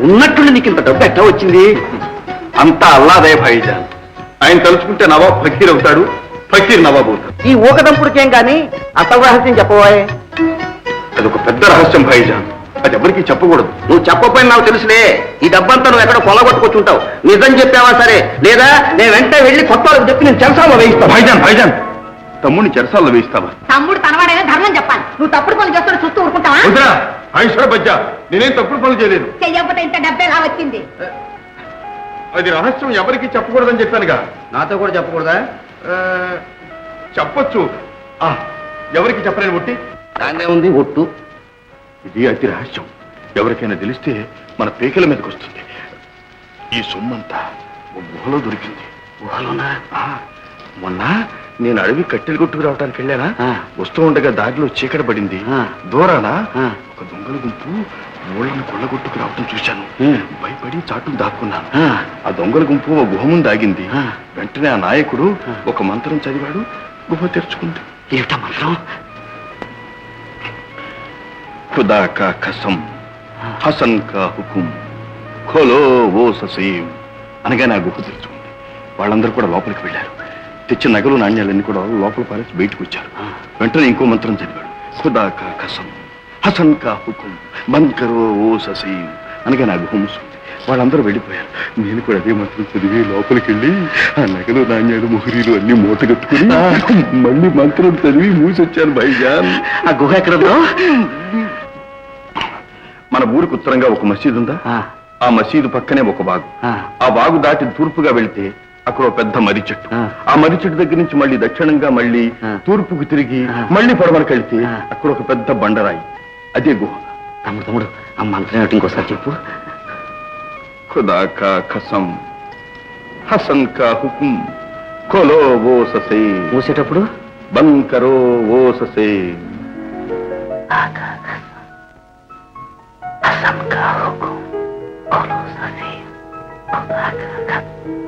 ఉన్నట్టుండి నీకు ఇంత డబ్బు ఎట్లా వచ్చింది? అంతా అల్లాదే భాయిజాన్. ఆయన తలుచుకుంటే నవాబ్ ఫకీర్ అవుతాడు, ఫకీర్ నవాబ్ అవుతాడు. ఈ ఊకదంపుడికేం కానీ అసలు రహస్యం చెప్పబోయే. అదొక పెద్ద రహస్యం భాయిజాన్, అది ఎవరికి చెప్పకూడదు. నువ్వు చెప్పకపోయినా నాకు తెలుసులే. ఈ డబ్బంతా నువ్వు ఎక్కడ కొలగొట్టుకొచ్చుంటావు. నిజం చెప్పావా సరే, లేదా నేను వెంటనే వెళ్ళి కొత్త వాళ్ళకి చెప్పి నేను చెరసాల్లో వేయిస్తాను. భాయిజాన్ భాయిజాన్, తమ్ముడిని చెరసాల్లో వేయిస్తావా? తమ్ముడు తనవాడైనా ధర్మం చెప్పాలి. నువ్వు తప్పుడు పనులు చేస్తాడు చూస్తూ ఊరుకుంటావా? వదినా, ఐశ్వర్ బజ్జా, నేనేం తప్పుడు పనులు చేయలేదు. చెయ్యకపోతే ఇంత డబ్బే ఎలా వచ్చింది? అది రహస్యం ఎవరికి చెప్పకూడదని చెప్పానుగా. నాతో కూడా చెప్పకూడదా? చెప్పొచ్చు. ఎవరికి చెప్పలేని ఒట్టి దాన్నే ఉంది ఒట్టు. ఇది అతి రహస్యం. ఎవరికైనా తెలిస్తే మన పేకల మీదకి వస్తుంది. ఈ సొమ్మంతా ఓ గుహలో దొరికింది. గుహలోనా? మొన్న నేను అడవి కట్టెలు కొట్టుకు రావడానికి వెళ్ళానా, వస్తూ ఉండగా దారిలో చీకటి పడింది. దూరాన ఒక దొంగల గుంపు ఊళ్ళని కొల్లగొట్టుకు రావటం చూశాను. భయపడి చాటును దాక్కున్నాను. ఆ దొంగల గుంపు ఓ గుహ ముందు ఆగింది. వెంటనే ఆ నాయకుడు ఒక మంత్రం చదివాడు, గుహ తెరుచుకుంది. ఏమిటా మంత్రం? ఖుదా కా కసం, హసన్ కా హుకుం, ఖోలో ఓ ససీం అనగా నా గుహ తెరుచుకుంది. వాళ్ళందరూ కూడా లోపలికి వెళ్ళారు. తెచ్చిన నగలు నాణ్యాలన్నీ కూడా లోపల పారేసి బయటకు వచ్చారు. వెంటనే ఇంకో మంత్రం చదివాడు, ఖుదా కా కసం, హసన్ కా హుకుం, బంద్ కరో ఓ ససీం అనగా నా గుహ మూసుకుంది. వాళ్ళందరూ వెళ్ళిపోయారు. నేను కూడా అదే మంత్రం చదివి లోపలికి వెళ్ళి ఆ నగలు నాణ్యాలు మొహరీలు అన్ని మూట కట్టుకుని మళ్ళీ మంత్రం చదివి మూసొచ్చాను భాయిజాన్. ఆ గుహ ఎక్కడుందో? మన ఊరికి ఉత్తరంగా ఒక మసీదు ఉందా, ఆ మసీదు పక్కనే ఒక వాగు. ఆ వాగు దాటి తూర్పుగా వెళ్తే అక్కడ ఒక పెద్ద మర్రి చెట్టు. ఆ మర్రి చెట్టు దగ్గర నుంచి మళ్ళీ దక్షిణంగా మళ్ళీ తూర్పుకు తిరిగి మళ్ళీ పడమరకు వెళ్తే అక్కడ ఒక పెద్ద బండరాయి, అదే గుహ. తమ్ముడు ఆ మంత్రం ఏమిటి ఇంకోసారి చెప్పు. ఖుదా కా కసం, హసన్ కా హుకుం, ఖోలో ఓ ససే, మూసేటప్పుడు బంద్ కరో ఓ ససే. హసన్ కా హుకుం, ఖోలో ససే, ఖుదా కా కసం.